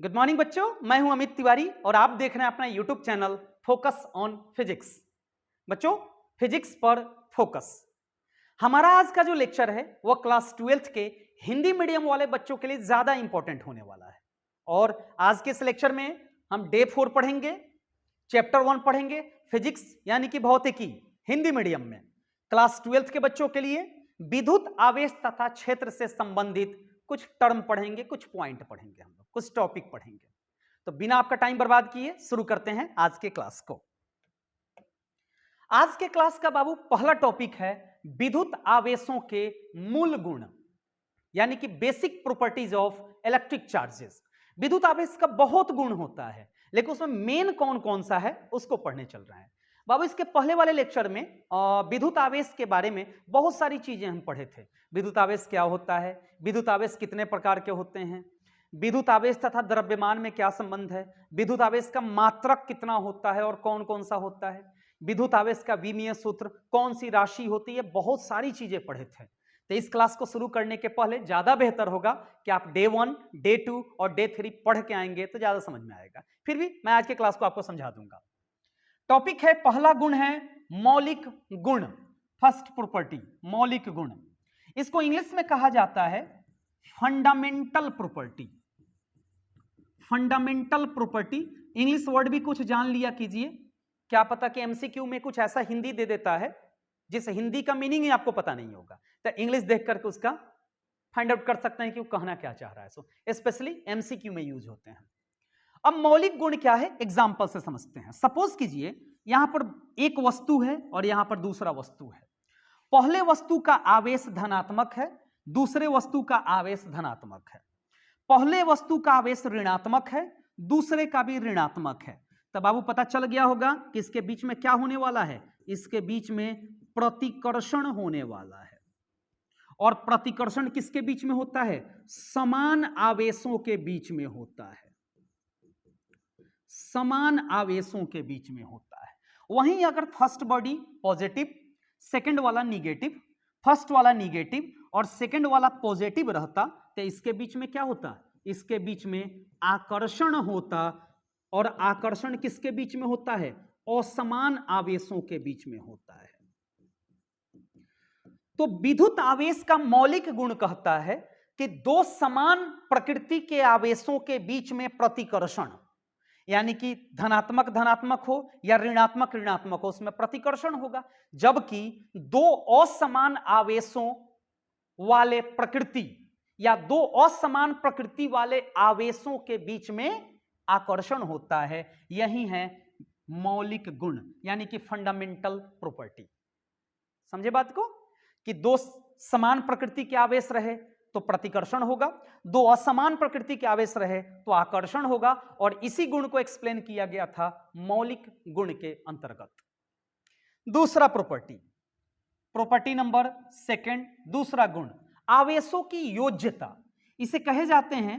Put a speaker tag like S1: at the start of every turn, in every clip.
S1: Good morning बच्चों, मैं हूं अमित तिवारी और आप देख रहे हैं अपना YouTube channel focus on physics. बच्चों, फिजिक्स पर फोकस। हमारा आज का जो लेक्चर है वह क्लास 12th के हिंदी मीडियम वाले बच्चों के लिए ज्यादा इंपॉर्टेंट होने वाला है। और आज के इस लेक्चर में हम डे 4 पढ़ेंगे, चैप्टर 1 पढ़ेंगे, फिजिक्स यानी कि भौतिकी हिंदी मीडियम में। क्लास 12th के बच्चों के लिए विद्युत आवेश तथा क्षेत्र से संबंधित कुछ टर्म पढ़ेंगे, कुछ पॉइंट पढ़ेंगे, हम लोग कुछ टॉपिक पढ़ेंगे। तो बिना आपका टाइम बर्बाद किए शुरू करते हैं आज के क्लास को। आज के क्लास का बाबू पहला टॉपिक है विद्युत आवेशों के मूल गुण, यानी कि basic properties of electric charges. विद्युत आवेश का बहुत गुण होता है, लेकिन उसमें मेन कौन कौन सा है उसको पढ़ने चल रहा है बाबू। इसके पहले वाले लेक्चर में विद्युत आवेश के बारे में बहुत सारी चीजें हम पढ़े थे। विद्युत आवेश क्या होता है, विद्युत आवेश कितने प्रकार के होते हैं, विद्युत आवेश तथा द्रव्यमान में क्या संबंध है, विद्युत आवेश का मात्रक कितना होता है और कौन कौन सा होता है, विद्युत आवेश का विमीय सूत्र, कौन सी राशि होती है, बहुत सारी चीजें पढ़े थे। तो इस क्लास को शुरू करने के पहले ज्यादा बेहतर होगा कि आप डे 1, डे 2 और डे 3 पढ़ के आएंगे तो ज्यादा समझ में आएगा। फिर भी मैं आज के क्लास को आपको समझा दूंगा। टॉपिक है, पहला गुण है मौलिक गुण, फर्स्ट प्रॉपर्टी, मौलिक गुण। इसको इंग्लिश में कहा जाता है fundamental property. Fundamental property English word भी कुछ जान लिया कीजिए, क्या पता कि एमसीक्यू में कुछ ऐसा हिंदी दे देता है जिस हिंदी का मीनिंग ही आपको पता नहीं होगा, तो इंग्लिश देख करके उसका फाइंड आउट कर सकते हैं कि वो कहना क्या चाह रहा है। सो स्पेशली एमसीक्यू में यूज होते हैं। अब मौलिक गुण क्या है, एग्जाम्पल से समझते हैं। सपोज कीजिए यहां पर एक वस्तु है और यहां पर दूसरा वस्तु है। पहले वस्तु का आवेश धनात्मक है, दूसरे वस्तु का आवेश धनात्मक है। पहले वस्तु का आवेश ऋणात्मक है, दूसरे का भी ऋणात्मक है। तब बाबू पता चल गया होगा कि इसके बीच में क्या होने वाला है, इसके बीच में प्रतिकर्षण होने वाला है। और प्रतिकर्षण किसके बीच में होता है, समान आवेशों के बीच में होता है, समान आवेशों के बीच में होता है। वहीं अगर फर्स्ट बॉडी पॉजिटिव, सेकंड वाला निगेटिव, फर्स्ट वाला निगेटिव और सेकंड वाला पॉजिटिव रहता तो इसके बीच में क्या होता, इसके बीच में आकर्षण होता। और आकर्षण किसके बीच में होता है, असमान आवेशों के बीच में होता है। तो विद्युत आवेश का मौलिक गुण कहता है कि दो समान प्रकृति के आवेशों के बीच में प्रतिकर्षण, यानी कि धनात्मक धनात्मक हो या ऋणात्मक ऋणात्मक हो, उसमें प्रतिकर्षण होगा। जबकि दो असमान आवेशों वाले प्रकृति या दो असमान प्रकृति वाले आवेशों के बीच में आकर्षण होता है। यही है मौलिक गुण, यानी कि फंडामेंटल प्रॉपर्टी। समझे बात को, कि दो समान प्रकृति के आवेश रहे तो प्रतिकर्षण होगा, दो असमान प्रकृति के आवेश रहे तो आकर्षण होगा। और इसी गुण को एक्सप्लेन किया गया था मौलिक गुण के अंतर्गत। दूसरा प्रॉपर्टी, प्रॉपर्टी नंबर सेकंड, दूसरा गुण आवेशों की योज्यता। इसे कहे जाते हैं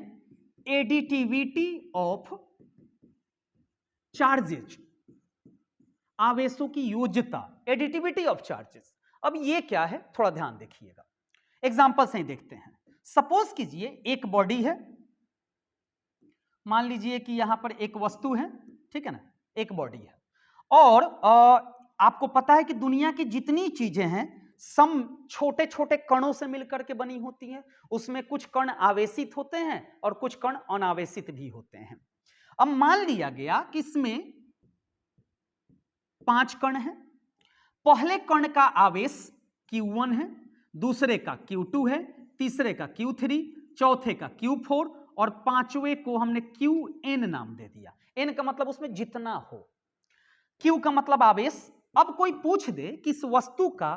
S1: एडिटिविटी ऑफ चार्जेज, आवेशों की योज्यता, एडिटिविटी ऑफ चार्जेस। अब ये क्या है, थोड़ा ध्यान देखिएगा, एग्जांपल से ही देखते हैं। सपोज कीजिए एक बॉडी है, मान लीजिए कि यहां पर एक वस्तु है, ठीक है ना, एक बॉडी है। और आपको पता है कि दुनिया की जितनी चीजें हैं सम छोटे छोटे कणों से मिलकर के बनी होती हैं। उसमें कुछ कण आवेशित होते हैं और कुछ कण अनावेशित भी होते हैं। अब मान लिया गया कि इसमें 5 कण हैं। पहले कण का आवेश Q1 है, दूसरे का Q2 है, तीसरे का Q3, चौथे का Q4 और पांचवें को हमने Qn नाम दे दिया। n का मतलब उसमें जितना हो, Q का मतलब आवेश। अब कोई पूछ दे कि इस वस्तु का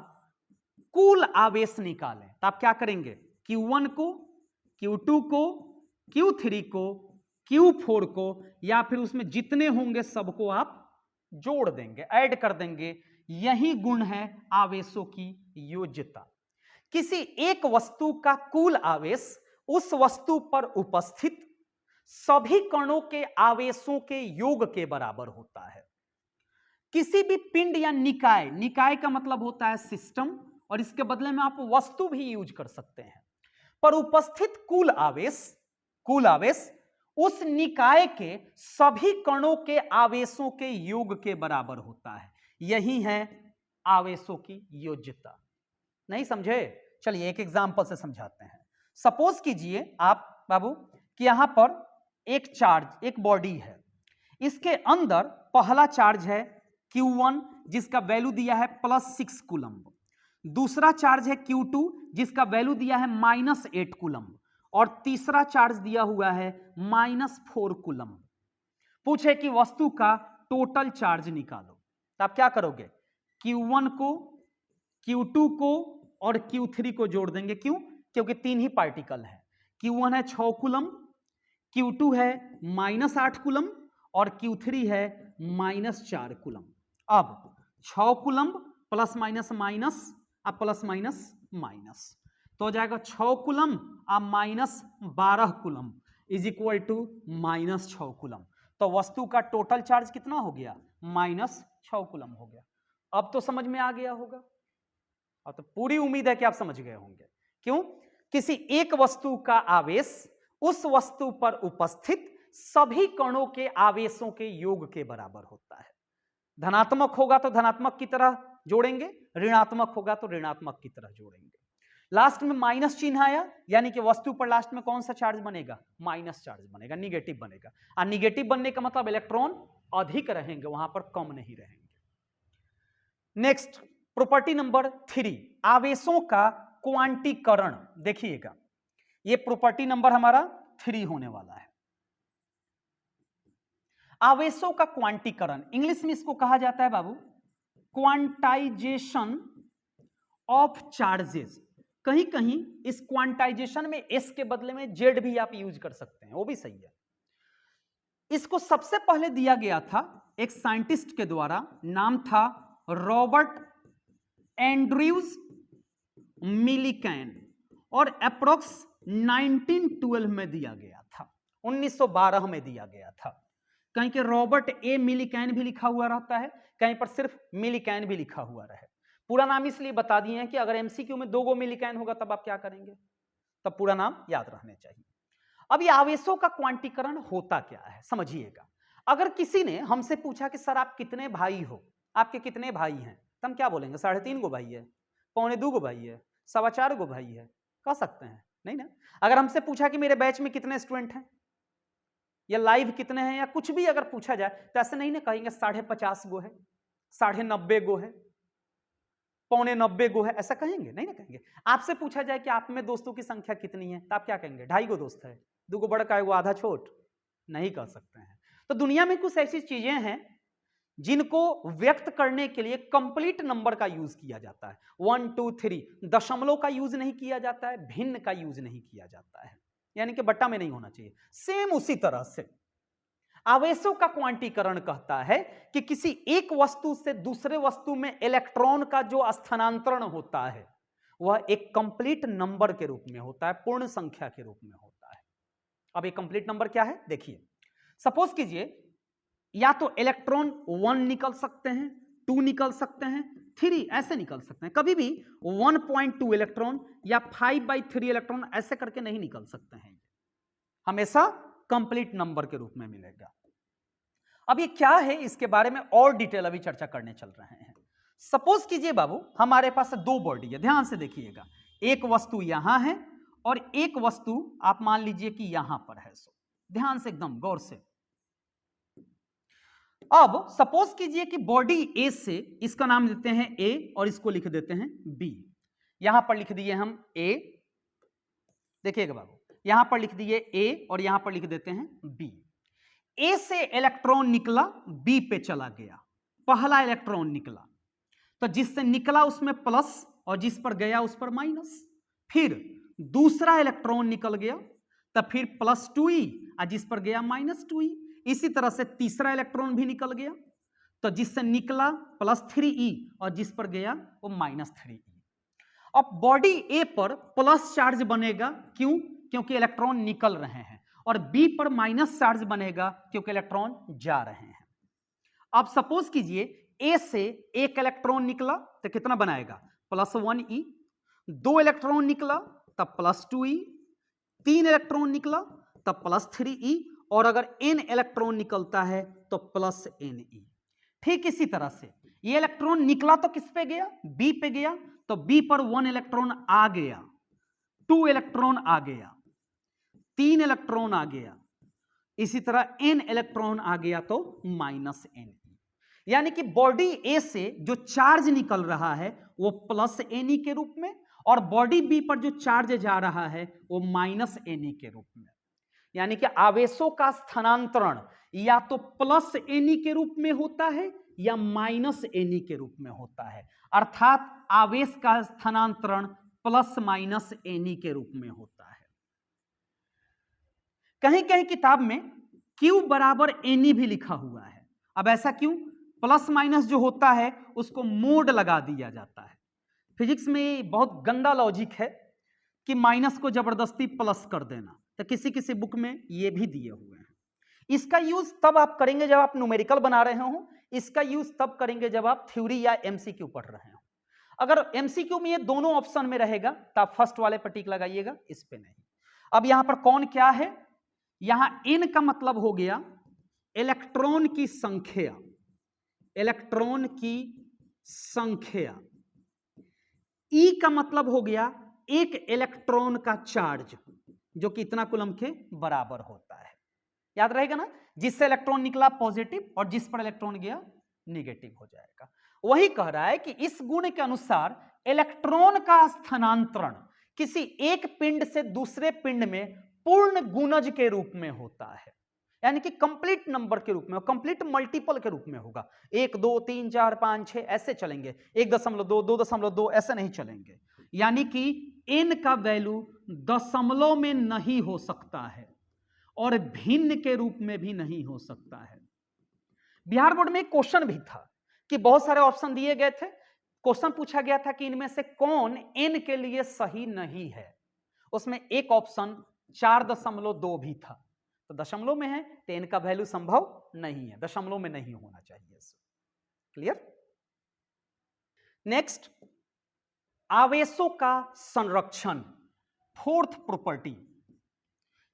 S1: कुल आवेश निकालें, तो आप क्या करेंगे, Q1 को, Q2 को, Q3 को, Q4 को, या फिर उसमें जितने होंगे सबको आप जोड़ देंगे, ऐड कर देंगे। यही गुण है आवेशों की योज्यता। किसी एक वस्तु का कुल आवेश उस वस्तु पर उपस्थित सभी कणों के आवेशों के योग के बराबर होता है। किसी भी पिंड या निकाय, निकाय का मतलब होता है सिस्टम, और इसके बदले में आप वस्तु भी यूज कर सकते हैं, पर उपस्थित कुल आवेश उस निकाय के सभी कणों के आवेशों के योग के बराबर होता है। यही है आवेशों की योज्यता। नहीं समझे? चलिए एक एग्जांपल से समझाते हैं। सपोज कीजिए आप बाबू कि यहां पर एक चार्ज, एक बॉडी है, इसके अंदर पहला चार्ज है Q1 जिसका वैल्यू दिया है +6 कूलम्ब, दूसरा चार्ज है Q2 जिसका वैल्यू दिया है -8 कूलम्ब, और तीसरा चार्ज दिया हुआ है -4 कूलम्ब। पूछे कि वस्तु का टोटल चार्ज निकालो, तो आप क्या करोगे? Q1 को, Q2 को और Q3 को जोड़ देंगे। क्यों? क्योंकि तीन ही पार्टिकल है। Q1 है 6 कूलम्ब, Q2 है -8 कूलम्ब और Q3 है -4 कूलम्ब। अब 6 कूलम्ब प्लस माइनस माइनस, अब प्लस माइनस माइनस, तो हो जाएगा 6 कूलम्ब अब -12 coulomb is equal to -6 coulomb. तो वस्तु का टोटल चार्ज कितना हो गया? -6 कूलम्ब हो गया। अब तो समझ में आ गया होगा, और तो पूरी उम्मीद है कि आप समझ गए होंगे। क्यों? किसी एक वस्तु का आवेश उस वस्तु पर उपस्थित सभी कणों के आवेशों के योग के बराबर होता है। धनात्मक होगा तो धनात्मक की तरह जोड़ेंगे, ऋणात्मक होगा तो ऋणात्मक की तरह जोड़ेंगे। लास्ट में माइनस चिन्ह आया, यानी कि वस्तु पर लास्ट में कौन सा चार्ज बनेगा? माइनस चार्ज बनेगा, निगेटिव बनेगा। और निगेटिव बनने का मतलब इलेक्ट्रॉन अधिक रहेंगे, वहां पर कम नहीं रहेंगे। नेक्स्ट प्रॉपर्टी नंबर 3, आवेशों का क्वांटीकरण। देखिएगा, ये प्रॉपर्टी नंबर हमारा 3 होने वाला है। आवेशों का क्वांटीकरण, इंग्लिश में इसको कहा जाता है बाबू क्वांटाइजेशन ऑफ चार्जेस। कहीं कहीं इस क्वांटाइजेशन में एस के बदले में जेड भी आप यूज कर सकते हैं, वो भी सही है। इसको सबसे पहले दिया गया था एक साइंटिस्ट के द्वारा, नाम था रॉबर्ट एंड्रयूज मिलीकैन, और अप्रोक्स 1912 में दिया गया था, 1912 में दिया गया था। कहीं के रॉबर्ट ए मिलीकैन भी लिखा हुआ रहता है, कहीं पर सिर्फ मिलीकैन भी लिखा हुआ रहे। पूरा नाम इसलिए बता दिए हैं कि अगर एमसीक्यू में 2 मिलीकैन होगा तब आप क्या करेंगे, तब पूरा नाम याद रहने चाहिए। अब ये आवेशों का क्वांटीकरण होता क्या है, समझिएगा। अगर किसी ने हमसे पूछा कि सर आप कितने भाई हो, आपके कितने भाई हैं, तो हम क्या बोलेंगे? 3.5 गो भाई है, 2.25 गो भाई है, 4.25 गो भाई है, कह सकते हैं नहीं ना। अगर हमसे पूछा कि मेरे बैच में कितने स्टूडेंट हैं, या लाइव कितने हैं, या कुछ भी अगर पूछा जाए तो ऐसे नहीं ना कहेंगे 50.5 गो है, 90.5 गो है, 90.25 गो है, ऐसा कहेंगे नहीं ना कहेंगे। आपसे पूछा जाए कि आप में दोस्तों की संख्या कितनी है, तो आप क्या कहेंगे? 2.5 गो दोस्त है, 2 गो बड़ा, 1 गो आधा छोट, नहीं कह सकते हैं। तो दुनिया में कुछ ऐसी चीजें हैं जिनको व्यक्त करने के लिए कंप्लीट नंबर का यूज किया जाता है। 1 2 3 दशमलव का यूज नहीं किया जाता है, भिन्न का यूज नहीं किया जाता है, यानी कि बट्टा में नहीं होना चाहिए। सेम उसी तरह से आवेशों का क्वांटीकरण कहता है कि किसी एक वस्तु से दूसरे वस्तु में इलेक्ट्रॉन का जो स्थानांतरण होता है वह एक कंप्लीट नंबर के रूप में होता है, पूर्ण संख्या के रूप में होता है। अब ये कंप्लीट नंबर क्या है देखिए, सपोज कीजिए या तो इलेक्ट्रॉन 1 निकल सकते हैं, 2 निकल सकते हैं, 3 ऐसे निकल सकते हैं। कभी भी 1.2 इलेक्ट्रॉन या 5/3 इलेक्ट्रॉन ऐसे करके नहीं निकल सकते हैं, हमेशा कंप्लीट नंबर के रूप में मिलेगा। अब ये क्या है, इसके बारे में और डिटेल अभी चर्चा करने चल रहे हैं। सपोज कीजिए बाबू हमारे पास 2 बॉडी है, ध्यान से देखिएगा, एक वस्तु यहां है और एक वस्तु आप मान लीजिए कि यहां पर है। सो ध्यान से एकदम गौर से। अब सपोज कीजिए कि बॉडी ए से, इसका नाम देते हैं ए और इसको लिख देते हैं बी। यहां पर लिख दिए हम ए, देखिएगा बाबू यहां पर लिख दिए ए और यहां पर लिख देते हैं बी। ए से इलेक्ट्रॉन निकला, बी पे चला गया, पहला इलेक्ट्रॉन निकला, तो जिससे निकला उसमें प्लस और जिस पर गया उस पर माइनस। फिर दूसरा इलेक्ट्रॉन निकल गया, तब फिर +2e और जिस पर गया -2e। इसी तरह से तीसरा इलेक्ट्रॉन भी निकल गया, तो जिससे निकला +3e और जिस पर गया वो -3e। अब बॉडी ए पर प्लस चार्ज बनेगा, क्यों? क्योंकि इलेक्ट्रॉन निकल रहे हैं, और बी पर माइनस चार्ज बनेगा क्योंकि इलेक्ट्रॉन जा रहे हैं। अब सपोज कीजिए ए से एक इलेक्ट्रॉन निकला तो कितना बनाएगा? +1e। 2 इलेक्ट्रॉन निकला तब +2e, 3 इलेक्ट्रॉन निकला तब +3e, और अगर n इलेक्ट्रॉन निकलता है तो प्लस Ne। ठीक इसी तरह से ये इलेक्ट्रॉन निकला तो किस पे गया, B पे गया, तो B पर 1 इलेक्ट्रॉन आ गया, 2 इलेक्ट्रॉन आ गया, 3 इलेक्ट्रॉन आ गया, इसी तरह n इलेक्ट्रॉन आ गया तो माइनस Ne। यानी कि बॉडी A से जो चार्ज निकल रहा है वो प्लस Ne के रूप में, और बॉडी B पर जो चार्ज जा रहा है वो माइनस Ne के रूप में। यानी कि आवेशों का स्थानांतरण या तो प्लस Ne के रूप में होता है या माइनस Ne के रूप में होता है, अर्थात आवेश का स्थानांतरण प्लस माइनस Ne के रूप में होता है। कहीं कहीं किताब में Q बराबर Ne भी लिखा हुआ है। अब ऐसा क्यों? प्लस माइनस जो होता है उसको मोड लगा दिया जाता है। फिजिक्स में बहुत गंदा लॉजिक है कि माइनस को जबरदस्ती प्लस कर देना, तो किसी किसी बुक में ये भी दिए हुए हैं। इसका यूज तब आप करेंगे जब आप न्यूमेरिकल बना रहे हो, इसका यूज तब करेंगे जब आप थ्योरी या एमसीक्यू पढ़ रहे हो। अगर एमसीक्यू में ये दोनों ऑप्शन में रहेगा तो आप फर्स्ट वाले पर टिक लगाइएगा, इस पे नहीं। अब यहां पर कौन क्या है, यहां n का मतलब हो गया इलेक्ट्रॉन की संख्या, इलेक्ट्रॉन की संख्या, E का मतलब हो गया एक इलेक्ट्रॉन का चार्ज जो कि इतना कूलम के बराबर होता है। याद रहेगा ना, जिससे इलेक्ट्रॉन निकला पॉजिटिव और जिस पर इलेक्ट्रॉन गया निगेटिव हो जाएगा। वही कह रहा है कि इस गुण के अनुसार इलेक्ट्रॉन का स्थानांतरण किसी एक पिंड से दूसरे पिंड में पूर्ण गुणज के रूप में होता है, यानी कि कंप्लीट नंबर के रूप में, कंप्लीट मल्टीपल के रूप में होगा। 1 2 3 4 5 6 ऐसे चलेंगे, 1.2 2.2 ऐसे नहीं चलेंगे। यानी कि n का वैल्यू दशमलव में नहीं हो सकता है और भिन्न के रूप में भी नहीं हो सकता है। बिहार बोर्ड में एक क्वेश्चन भी था कि बहुत सारे ऑप्शन दिए गए थे, क्वेश्चन पूछा गया था कि इनमें से कौन n के लिए सही नहीं है। उसमें एक ऑप्शन 4.2 भी था, तो दशमलव में है तो n का वैल्यू संभव नहीं है, दशमलव में नहीं होना चाहिए। क्लियर? नेक्स्ट, आवेशों का संरक्षण, फोर्थ प्रॉपर्टी,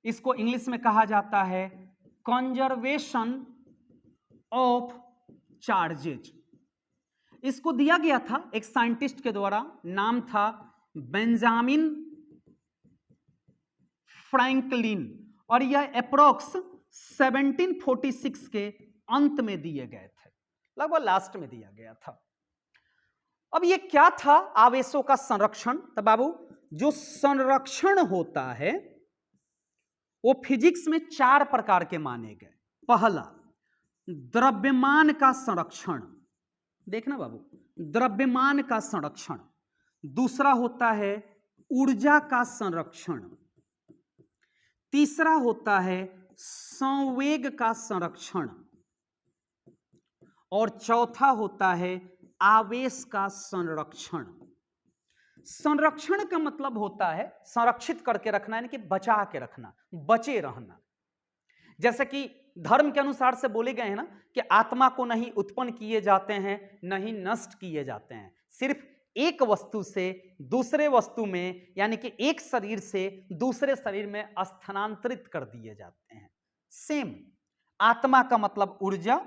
S1: इसको इंग्लिश में कहा जाता है कंजर्वेशन ऑफ चार्जेज। इसको दिया गया था एक साइंटिस्ट के द्वारा, नाम था बेंजामिन फ्रैंकलिन, और यह अप्रोक्स 1746 के अंत में दिए गए थे, लगभग लास्ट में दिया गया था। अब ये क्या था आवेशों का संरक्षण? तो बाबू, जो संरक्षण होता है वो फिजिक्स में 4 प्रकार के माने गए। पहला, द्रव्यमान का संरक्षण, देखना बाबू, द्रव्यमान का संरक्षण। दूसरा होता है ऊर्जा का संरक्षण। तीसरा होता है संवेग का संरक्षण, और चौथा होता है आवेश का संरक्षण। संरक्षण का मतलब होता है संरक्षित करके रखना, यानी कि बचा के रखना, बचे रहना। जैसे कि धर्म के अनुसार से बोले गए हैं ना कि आत्मा को नहीं उत्पन्न किए जाते हैं, नहीं नष्ट किए जाते हैं, सिर्फ एक वस्तु से दूसरे वस्तु में, यानी कि एक शरीर से दूसरे शरीर में स्थानांतरित कर दिए जाते हैं। सेम आत्मा का मतलब ऊर्जा,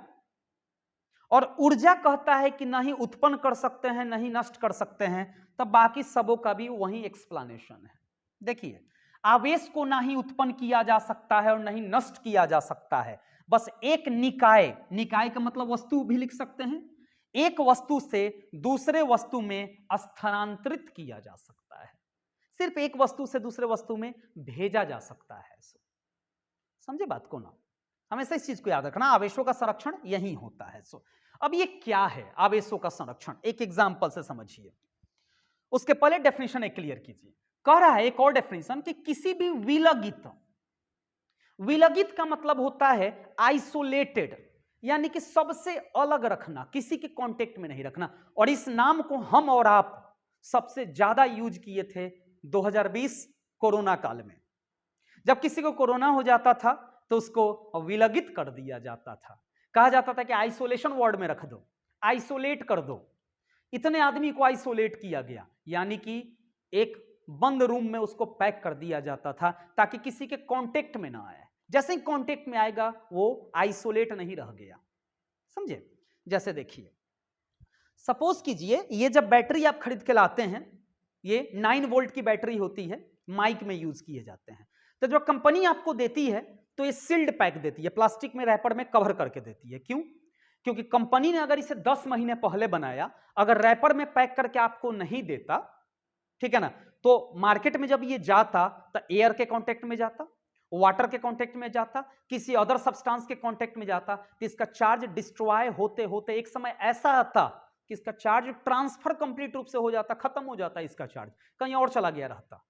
S1: और ऊर्जा कहता है कि नहीं उत्पन्न कर सकते हैं नहीं नष्ट कर सकते हैं, तब बाकी सबों का भी वही एक्सप्लेनेशन है। देखिए, आवेश को ना ही उत्पन्न किया जा सकता है और नहीं नष्ट किया जा सकता है, बस एक निकाय, निकाय का मतलब वस्तु भी लिख सकते हैं, एक वस्तु से दूसरे वस्तु में स्थानांतरित किया जा सकता है, सिर्फ एक वस्तु से दूसरे वस्तु में भेजा जा सकता है। समझे बात को ना? हमेशा इस चीज को याद रखना, आवेशों का संरक्षण यही होता है। अब ये क्या है आवेशों का संरक्षण, एक एग्जांपल से समझिए। उसके पहले डेफिनेशन एक क्लियर कीजिए। कह रहा है एक और डेफिनेशन कि किसी भी विलगित, विलगित का मतलब होता है आइसोलेटेड, यानी कि सबसे अलग रखना, किसी के कांटेक्ट में नहीं रखना। और इस नाम को हम और आप सबसे ज्यादा यूज किए थे 2020 कोरोना काल में। जब किसी को कोरोना हो जाता था तो उसको विलगित कर दिया जाता था, कहा जाता था कि आइसोलेशन वार्ड में रख दो, आइसोलेट कर दो। इतने आदमी को आइसोलेट किया गया, यानी कि एक बंद रूम में उसको पैक कर दिया जाता था ताकि किसी के कांटेक्ट में ना आए। जैसे ही कांटेक्ट में आएगा वो आइसोलेट नहीं रह गया, समझे। जैसे देखिए, सपोज कीजिए ये जब बैटरी आप खरीद के लाते हैं, ये 9 वोल्ट की बैटरी होती है, माइक में यूज किए जाते हैं। तो जो कंपनी आपको देती है तो ये सील्ड पैक देती है, प्लास्टिक में रैपर में कवर करके देती है। क्यों? क्योंकि कंपनी ने अगर इसे 10 महीने पहले बनाया, अगर रैपर में पैक करके आपको नहीं देता, ठीक है ना, तो मार्केट में जब ये जाता तो एयर के कांटेक्ट में जाता, वाटर के कांटेक्ट में जाता, किसी अदर सब्सटेंस के कांटेक्ट में जाता, तो इसका चार्ज डिस्ट्रॉय होते होते एक समय ऐसा आता कि इसका चार्ज ट्रांसफर कंप्लीट रूप से हो जाता, खत्म हो जाता, इसका चार्ज कहीं और चला गया रहता,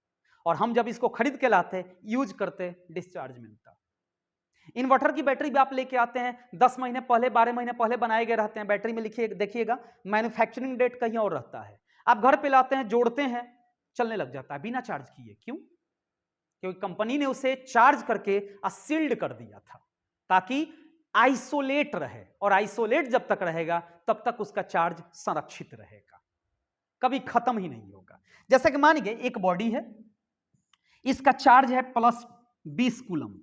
S1: और हम जब इसको खरीद के लाते, यूज करते, डिस्चार्ज मिलता। इन्वर्टर की बैटरी भी आप लेके आते हैं, 10 महीने पहले 12 महीने पहले बनाए गए रहते हैं, बैटरी में लिखिए देखिएगा मैन्युफैक्चरिंग डेट कहीं और रहता है। आप घर पे लाते हैं, जोड़ते हैं, चलने लग जाता है बिना चार्ज किए। क्यों? क्योंकि कंपनी ने उसे चार्ज करके सील्ड कर दिया था ताकि आइसोलेट रहे, और आइसोलेट जब तक रहेगा तब तक उसका चार्ज संरक्षित रहेगा, कभी खत्म ही नहीं होगा। जैसे कि मानिए एक बॉडी है, इसका चार्ज है +20 कूलम।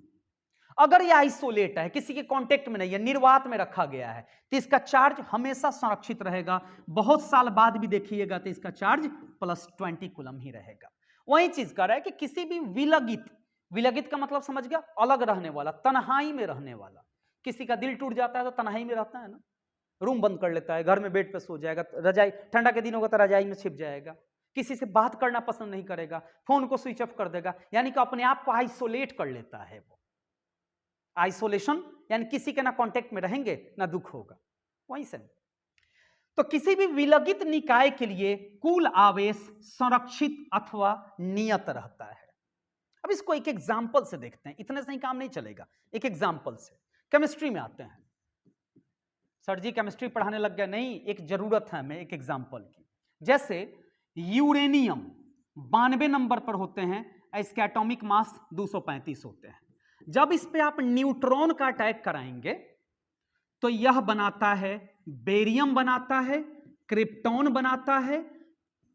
S1: अगर यह आइसोलेट है, किसी के कांटेक्ट में नहीं है, निर्वात में रखा गया है, तो इसका चार्ज हमेशा संरक्षित रहेगा। बहुत साल बाद भी देखिएगा तो इसका चार्ज +20 कूलम ही रहेगा। वही चीज कर रहा है कि किसी भी विलगित, विलगित का मतलब समझ गया, अलग रहने वाला, तन्हाई में रहने वाला। किसी का दिल टूट जाता है तो तन्हाई में रहता है ना, रूम बंद कर लेता है, घर में बेड पे सो जाएगा, रजाई, ठंडा के दिन होगा तो रजाई में छिप जाएगा, किसी से बात करना पसंद नहीं करेगा, फोन को स्विच ऑफ कर देगा, यानी कि अपने आप को आइसोलेट कर लेता है वो। आइसोलेशन यानी किसी के ना कांटेक्ट में रहेंगे ना दुख होगा, वहीं से। तो किसी भी विलगित निकाय के लिए कुल आवेश संरक्षित अथवा नियत रहता है। अब इसको एक एग्जाम्पल से देखते हैं, इतने से ही काम नहीं चलेगा, एक एग्जाम्पल से। केमिस्ट्री में आते हैं। सर जी केमिस्ट्री पढ़ाने लग गया, नहीं, एक जरूरत है हमें एक एग्जाम्पल की। जैसे यूरेनियम 92 नंबर पर होते हैं, इसके एटॉमिक मास 235 होते हैं। जब इस पे आप न्यूट्रॉन का अटैक कराएंगे तो यह बनाता है बेरियम, बनाता है क्रिप्टॉन, बनाता है,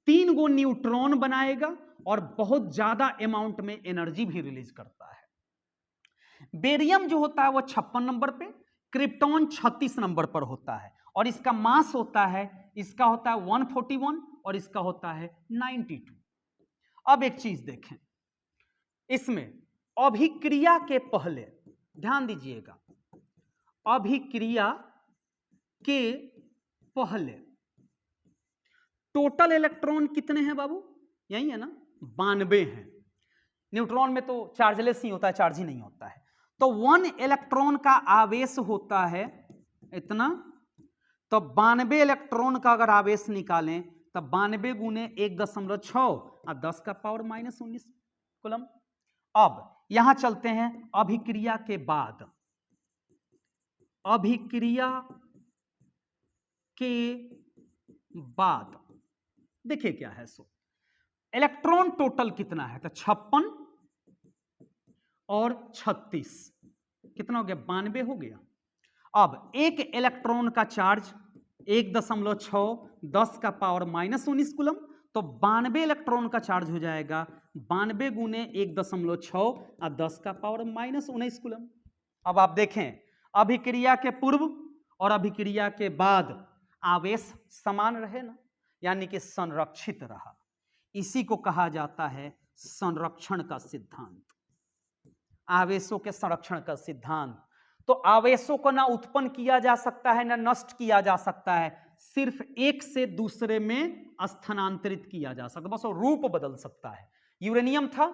S1: 3 गो न्यूट्रॉन बनाएगा और बहुत ज्यादा अमाउंट में एनर्जी भी रिलीज करता है। बेरियम जो होता है वो 56 नंबर पे, क्रिप्टॉन 36 नंबर पर होता है, और इसका मास होता है, इसका होता है 141 और इसका होता है 92। अब एक चीज देखें, इसमें अभिक्रिया के पहले ध्यान दीजिएगा, अभिक्रिया के पहले टोटल इलेक्ट्रॉन कितने हैं बाबू? यही है ना, 92 हैं। न्यूट्रॉन में तो चार्जलेस ही होता है, चार्ज ही नहीं होता है। तो 1 इलेक्ट्रॉन का आवेश होता है इतना, तो 92 इलेक्ट्रॉन का अगर आवेश निकालें तब 92 गुने 1.6 और 10 का पावर -19 कूलम। अब यहां चलते हैं अभिक्रिया के बाद, अभिक्रिया के बाद देखिए क्या है। सो इलेक्ट्रॉन टोटल कितना है, तो 56 और 36 कितना हो गया, 92 हो गया। अब एक इलेक्ट्रॉन का चार्ज 1.6, 10 का पावर -19 कूलम, तो 92 इलेक्ट्रॉन का चार्ज हो जाएगा 92 गुने 1.6 और 10 का पावर -19 कूलम। अब आप देखें अभिक्रिया के पूर्व और अभिक्रिया के बाद आवेश समान रहे ना, यानी कि संरक्षित रहा। इसी को कहा जाता है संरक्षण का सिद्धांत, आवेशों के संरक्षण का सिद्धांत। तो आवेशों को ना उत्पन्न किया जा सकता है ना नष्ट किया जा सकता है, सिर्फ एक से दूसरे में स्थानांतरित किया जा सकता है, बस वो रूप बदल सकता है। यूरेनियम था,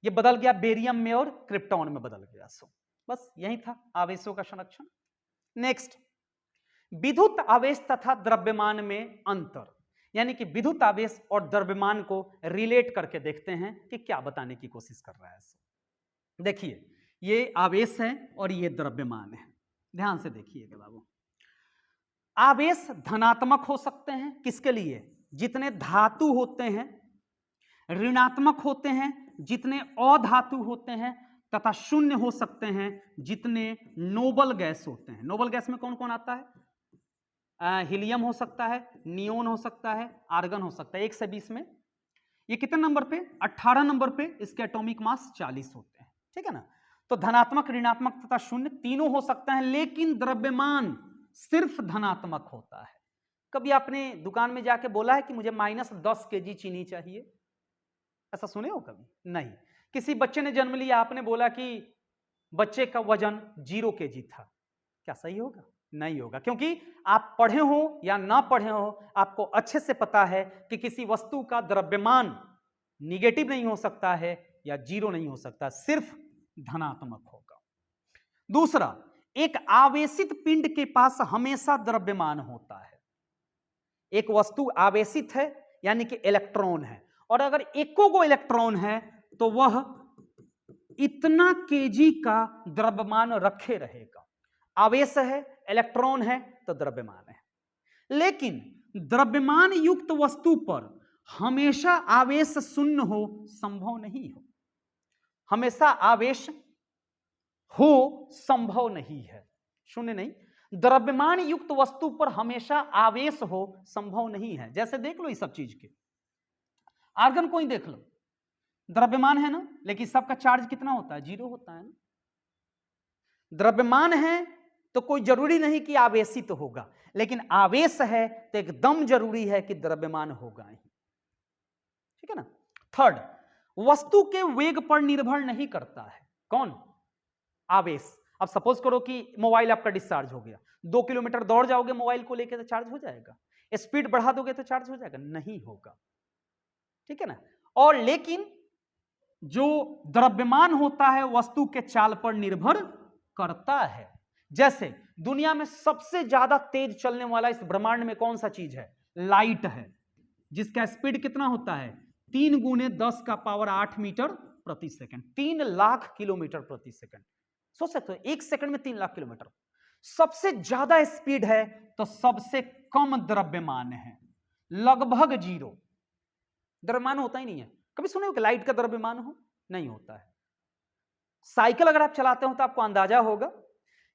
S1: ये बदल गया बेरियम में और क्रिप्टॉन में बदल गया। सो बस यही था आवेशों का संरक्षण। नेक्स्ट, विद्युत आवेश तथा द्रव्यमान में अंतर, यानी कि विद्युत आवेश और द्रव्यमान को रिलेट करके देखते हैं कि क्या बताने की कोशिश कर रहा है। देखिए ये आवेश है और ये द्रव्यमान है, ध्यान से देखिएगा बाबू। आवेश धनात्मक हो सकते हैं, किसके लिए, जितने धातु होते हैं, ऋणात्मक होते हैं जितने अधातु होते हैं, तथा शून्य हो सकते हैं जितने नोबल गैस होते हैं। नोबल गैस में कौन कौन आता है, हीलियम हो सकता है, नियोन हो सकता है, आर्गन हो सकता है। 1 से 20 में ये कितने नंबर पे, 18 नंबर पे इसके एटॉमिक मास 40 होते हैं, ठीक है ना। तो धनात्मक, ऋणात्मक तथा शून्य तीनों हो सकता है, लेकिन द्रव्यमान सिर्फ धनात्मक होता है। कभी आपने दुकान में जाके बोला है कि मुझे -10 kg चीनी चाहिए? ऐसा सुने हो कभी? नहीं। किसी बच्चे ने जन्म लिया, आपने बोला कि बच्चे का वजन 0 kg था, क्या सही होगा? नहीं होगा, क्योंकि आप पढ़े हो या ना पढ़े हो, आपको अच्छे से पता है कि किसी वस्तु का द्रव्यमान निगेटिव नहीं हो सकता है या 0 नहीं हो सकता, सिर्फ धनात्मक होगा। दूसरा, एक आवेशित पिंड के पास हमेशा द्रव्यमान होता है। एक वस्तु आवेशित है यानी कि इलेक्ट्रॉन है, और अगर एको गो इलेक्ट्रॉन है तो वह इतना केजी का द्रव्यमान रखे रहेगा। आवेश है, इलेक्ट्रॉन है, तो द्रव्यमान है। लेकिन द्रव्यमान युक्त वस्तु पर हमेशा आवेश शून्य हो संभव नहीं हो। हमेशा आवेश हो संभव नहीं है, शून्य नहीं। द्रव्यमान युक्त वस्तु पर हमेशा आवेश हो संभव नहीं है। जैसे देख लो इस सब चीज के, आर्गन को ही देख लो, द्रव्यमान है ना, लेकिन सबका चार्ज कितना होता है? 0 होता है ना। द्रव्यमान है तो कोई जरूरी नहीं कि आवेशित तो होगा, लेकिन आवेश है तो एकदम जरूरी है कि द्रव्यमान होगा ही। ठीक है ना। थर्ड, वस्तु के वेग पर निर्भर नहीं करता है। कौन? आवेश। अब सपोज करो कि मोबाइल आपका डिस्चार्ज हो गया, 2 किलोमीटर दौड़ जाओगे मोबाइल को लेकर तो चार्ज हो जाएगा। स्पीड बढ़ा दोगे तो चार्ज हो जाएगा? नहीं होगा। ठीक है ना। और लेकिन जो द्रव्यमान होता है वस्तु के चाल पर निर्भर करता है। जैसे दुनिया में सबसे ज्यादा तेज चलने वाला इस ब्रह्मांड में कौन सा चीज है? लाइट है, जिसका स्पीड कितना होता है? 3 × 10⁸ मीटर प्रति सेकंड, 3 लाख किलोमीटर प्रति सेकंड। सोच सकते हो, 1 सेकंड में 3 लाख किलोमीटर। सबसे ज्यादा स्पीड है तो सबसे कम द्रव्यमान है, लगभग 0 द्रव्यमान होता ही नहीं है। कभी सुने हो कि लाइट का द्रव्यमान हो? नहीं होता है। साइकिल अगर आप चलाते हो तो आपको अंदाजा होगा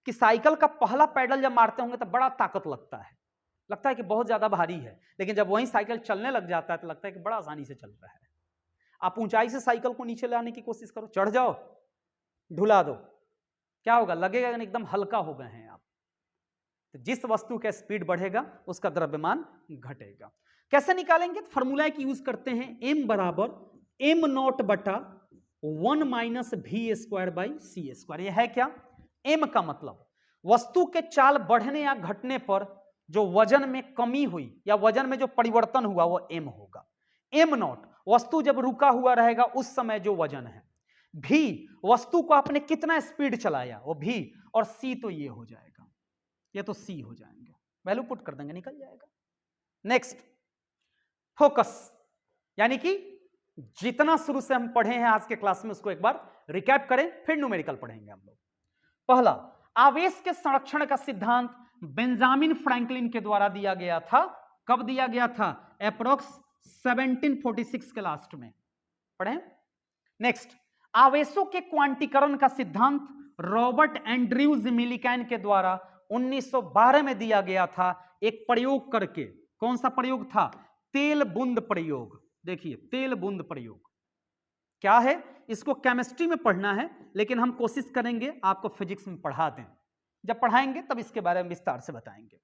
S1: कि साइकिल का पहला पैडल जब मारते होंगे तो बड़ा ताकत लगता है कि बहुत ज्यादा भारी है, लेकिन जब वही साइकिल चलने लग जाता है तो लगता है कि बड़ा आसानी से चल रहा है। आप ऊंचाई से साइकिल को नीचे लाने की कोशिश करो, चढ़ जाओ, ढुला दो, क्या होगा? लगेगा एकदम हल्का हो गए हैं आप। तो जिस वस्तु का स्पीड बढ़ेगा उसका द्रव्यमान घटेगा। कैसे निकालेंगे? तो फॉर्मूला की यूज करते हैं, m बराबर m0 बटा 1 माइनस v²/c²। यह है क्या? m का मतलब वस्तु के चाल बढ़ने या घटने पर जो वजन में कमी हुई या वजन में जो परिवर्तन हुआ वो m होगा। m0 वस्तु जब रुका हुआ रहेगा उस समय जो वजन है, v वस्तु को आपने कितना स्पीड चलाया वो v, और c तो ये हो जाएगा, ये तो c हो जाएंगे। वैल्यू पुट कर देंगे, निकल जाएगा। नेक्स्ट, फोकस, यानी कि जितना शुरू से हम पढ़े हैं आज के क्लास में उसको एक बार रिकैप करें, फिर न्यूमेरिकल पढ़ेंगे हम लोग। पहला, आवेश के संरक्षण का सिद्धांत बेंजामिन फ्रैंकलिन के द्वारा दिया गया था। कब दिया गया था? अप्रोक्स 1746 के लास्ट में पढ़े। नेक्स्ट, आवेशों के क्वांटीकरण का सिद्धांत रॉबर्ट एंड्रयूज मिलिकैन के द्वारा 1912 में दिया गया था, एक प्रयोग करके। कौन सा प्रयोग था? तेल बूंद प्रयोग। देखिए, तेल बूंद प्रयोग क्या है, इसको केमिस्ट्री में पढ़ना है, लेकिन हम कोशिश करेंगे आपको फिजिक्स में पढ़ा दें। जब पढ़ाएंगे तब इसके बारे में विस्तार से बताएंगे।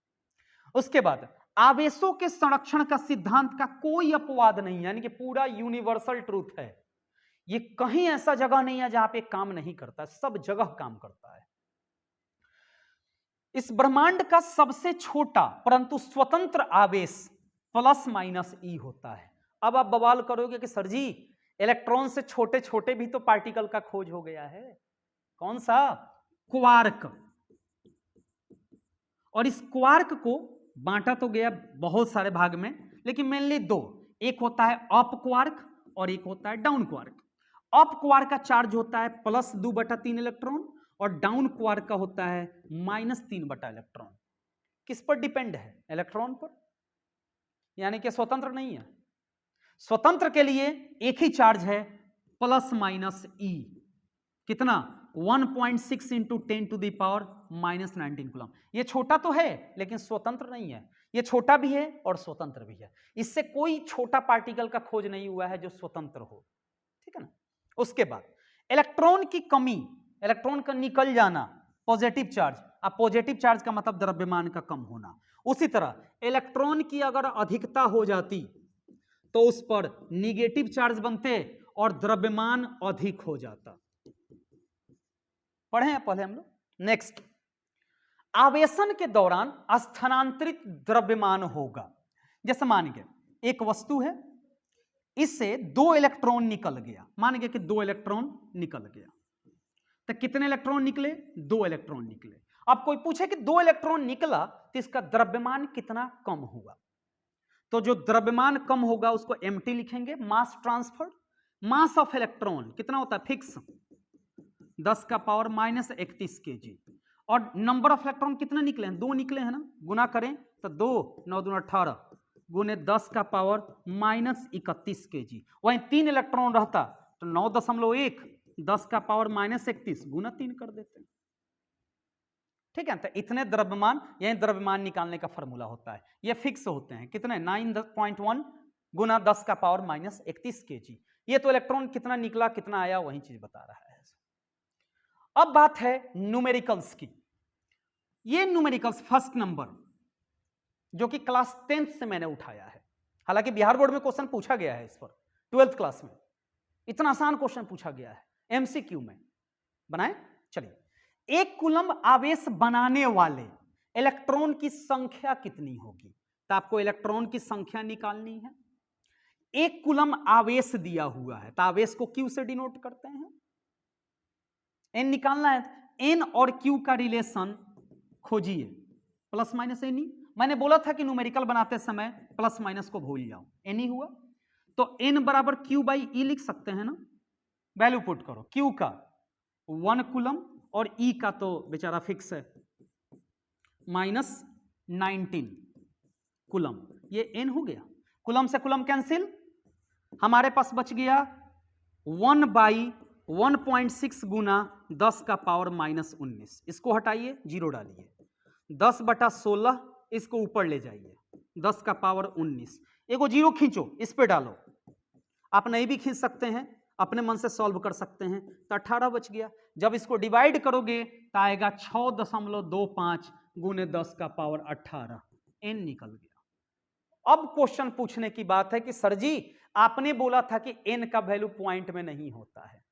S1: उसके बाद आवेशों के संरक्षण का सिद्धांत का कोई अपवाद नहीं, यानी कि पूरा यूनिवर्सल ट्रूथ है। ये कहीं ऐसा जगह नहीं है जहां पे काम नहीं करता, सब जगह काम करता है। इस ब्रह्मांड का सबसे छोटा परंतु स्वतंत्र आवेश ±e होता है। अब आप बवाल करोगे कि सर जी इलेक्ट्रॉन से छोटे छोटे भी तो पार्टिकल का खोज हो गया है। कौन सा? क्वार्क। और इस क्वार्क को बांटा तो गया बहुत सारे भाग में, लेकिन मेनली दो, एक होता है अप क्वार्क और एक होता है डाउन क्वार्क। अप क्वार्क का चार्ज होता है +2/3 इलेक्ट्रॉन और डाउन क्वार्क का होता है -3 इलेक्ट्रॉन। किस पर डिपेंड है? इलेक्ट्रॉन पर, यानी कि स्वतंत्र नहीं है। स्वतंत्र के लिए एक ही चार्ज है ±e, कितना? 1.6 × 10⁻⁻19 कूलम। ये छोटा तो है लेकिन स्वतंत्र नहीं है, ये छोटा भी है और स्वतंत्र भी है। इससे कोई छोटा पार्टिकल का खोज नहीं हुआ है जो स्वतंत्र हो। ठीक है ना। उसके बाद इलेक्ट्रॉन की कमी इलेक्ट्रॉन का निकल जाना, पॉजिटिव चार्ज। अब पॉजिटिव चार्ज का मतलब द्रव्यमान का कम होना। उसी तरह इलेक्ट्रॉन की अगर अधिकता हो जाती तो उस पर निगेटिव चार्ज बनते और द्रव्यमान अधिक हो जाता। पढ़े हैं पहले हम लोग। नेक्स्ट, आवेशन के दौरान स्थानांतरित द्रव्यमान होगा। जैसे मान गए एक वस्तु है, इससे 2 इलेक्ट्रॉन निकल गया, मान गए कि 2 इलेक्ट्रॉन निकल गया, तो कितने इलेक्ट्रॉन निकले? 2 इलेक्ट्रॉन निकले। अब कोई पूछे कि 2 इलेक्ट्रॉन निकला तो इसका द्रव्यमान कितना कम हुआ, तो जो द्रव्यमान कम होगा उसको mt लिखेंगे, mass transfer. Mass of electron कितना होता है? फिक्स 10 का पावर -31 kg। और नंबर ऑफ इलेक्ट्रॉन कितना निकले हैं? 2 निकले हैं ना, गुना करें तो 2 9 दूना 18 गुने 10 का पावर -31 kg। वहीं 3 इलेक्ट्रॉन रहता तो 9.1 10 का पावर -31 गुना 3 कर देते हैं। ठीक है, तो इतने द्रव्यमान, यही द्रव्यमान निकालने का फॉर्मूला होता है। ये फिक्स होते हैं, कितने? 9.1 गुना 10 का पावर -31 kg। ये तो इलेक्ट्रॉन कितना निकला कितना आया वही चीज बता रहा है। अब बात है न्यूमेरिकल्स की। ये न्यूमेरिकल्स फर्स्ट नंबर जो कि क्लास 10th से मैंने उठाया है, हालांकि बिहार बोर्ड में क्वेश्चन पूछा गया है इस पर 12th क्लास में, इतना आसान क्वेश्चन पूछा गया है, एमसीक्यू में बनाए। चलिए, 1 कूलम्ब आवेश बनाने वाले इलेक्ट्रॉन की संख्या कितनी होगी? तो आपको इलेक्ट्रॉन की संख्या निकालनी है। 1 कूलम्ब आवेश दिया हुआ है तो आवेश को क्यू से डिनोट करते हैं, एन निकालना है। एन और क्यू का रिलेशन खोजिए, प्लस माइनस एन ही। मैंने बोला था कि न्यूमेरिकल बनाते समय प्लस माइनस को भूल जाओ, एन ही हुआ तो एन बराबर क्यू बाई ई लिख सकते हैं ना। वैल्यू पुट करो, क्यू का 1 कूलम्ब और ई का तो बेचारा फिक्स है -19 कूलम्ब, ये एन हो गया। कूलम्ब से कूलम्ब कैंसिल, हमारे पास बच गया 1/1.6 गुना 10 का पावर -19। इसको हटाइए, 0 डालिए, 10/16 इसको ऊपर ले जाइए, 10 का पावर 19। एगो 0 खींचो, इस पे डालो, आप नहीं भी खींच सकते हैं, अपने मन से सॉल्व कर सकते हैं, तो 18 बच गया। जब इसको डिवाइड करोगे तो आएगा 6.25 गुने 10 का पावर 18, एन निकल गया। अब क्वेश्चन पूछने की बात है कि सर जी आपने बोला था कि एन का वैल्यू पॉइंट में नहीं होता है,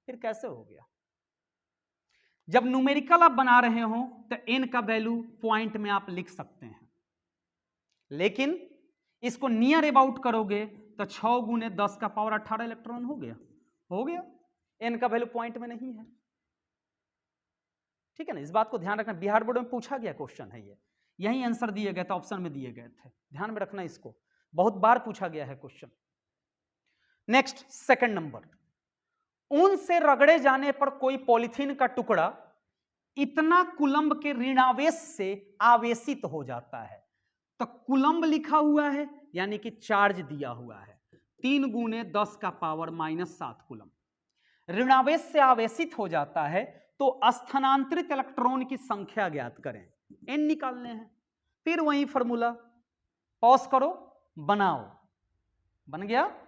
S1: फिर कैसे हो गया? जब न्यूमेरिकल आप बना रहे हो तो एन का वैल्यू पॉइंट में आप लिख सकते हैं, लेकिन इसको नियर अबाउट करोगे तो 6 गुने 10 का पावर 18 इलेक्ट्रॉन हो गया, एन का वैल्यू पॉइंट में नहीं है। ठीक है ना, इस बात को ध्यान रखना, बिहार बोर्ड में पूछा गया क्वेश्चन है ये, यही आंसर दिए गए थे, ऑप्शन में दिए गए थे, ध्यान में रखना, इसको बहुत बार पूछा गया है क्वेश्चन। नेक्स्ट, सेकंड नंबर, ऊन से रगड़े जाने पर कोई पॉलीथीन का टुकड़ा इतना कूलम्ब के ऋणावेश से आवेशित हो जाता है। तो कूलम्ब लिखा हुआ है यानी कि चार्ज दिया हुआ है, 3 गुने 10 का पावर -7 कूलम्ब। ऋणावेश से आवेशित हो जाता है तो स्थानांतरित इलेक्ट्रॉन की संख्या ज्ञात करें, एन निकालने हैं। फिर वही फॉर्मूला, पॉज करो, बनाओ। बन गया?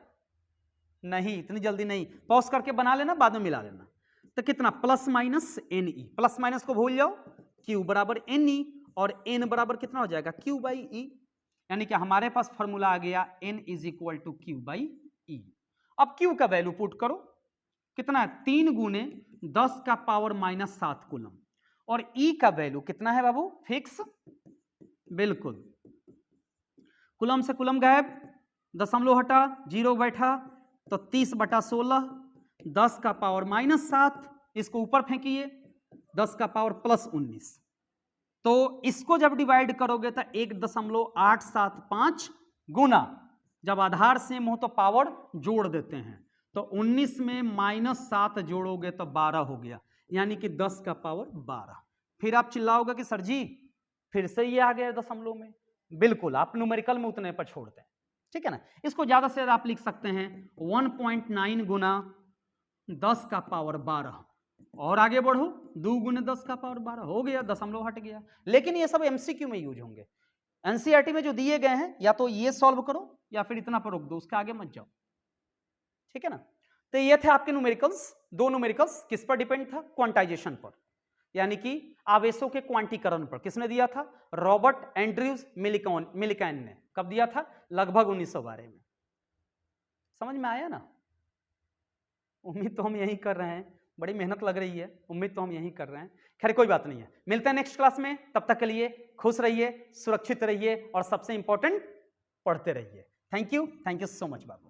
S1: नहीं, इतनी जल्दी नहीं, पॉज करके बना लेना, बाद में मिला लेना। तो कितना? Plus minus N E, plus minus को भूल जाओ, क्यू बराबर एन ई, और एन बराबर कितना हो जाएगा? क्यू बाई ई, यानी कि हमारे पास फॉर्मूला आ गया N is equal to Q by E. अब क्यू का वैल्यू पुट करो, कितना है? 3 गुने 10 का पावर -7 कूलम्ब, और ई का वैल्यू कितना है बाबू? फिक्स, बिल्कुल। कूलम्ब से कूलम्ब गायब, दशमलव हटा, 0 बैठा, तो 30/16, 10 का पावर -7, इसको ऊपर फेंकिए, 10 का पावर +19। तो इसको जब डिवाइड करोगे तो 1.875 गुना, जब आधार सेम हो तो पावर जोड़ देते हैं, तो 19 में -7 जोड़ोगे तो 12 हो गया, यानी कि 10 का पावर 12। फिर आप चिल्लाओगे कि सर जी फिर से ये आ गया दशमलव में। बिल्कुल, आप न्यूमेरिकल में उतने पर छोड़ते हैं, ठीक है ना। इसको ज्यादा से ज्यादा आप लिख सकते हैं 1.9 गुना 10 का पावर 12, और आगे बढ़ो, 2 गुने 10 का पावर 12 हो गया, दशमलव हट गया। लेकिन ये सब एमसीक्यू में यूज होंगे, एनसीईआरटी में जो दिए गए हैं या तो ये सॉल्व करो या फिर इतना पर रोक दो, उसके आगे मत जाओ, ठीक है ना। तो ये थे आपके न्यूमेरिकल्स। दो न्यूमेरिकल्स किस पर डिपेंड था? क्वांटाइजेशन पर, यानी कि आवेशों के क्वांटीकरण पर। किसने दिया था? रॉबर्ट एंड्रयूज मिलिकन ने। कब दिया था? लगभग 1912 में। समझ में आया ना? उम्मीद तो हम यही कर रहे हैं, बड़ी मेहनत लग रही है, उम्मीद तो हम यही कर रहे हैं। खैर कोई बात नहीं है, मिलते हैं नेक्स्ट क्लास में। तब तक के लिए खुश रहिए, सुरक्षित रहिए और सबसे इंपॉर्टेंट पढ़ते रहिए। Thank you so much Babu.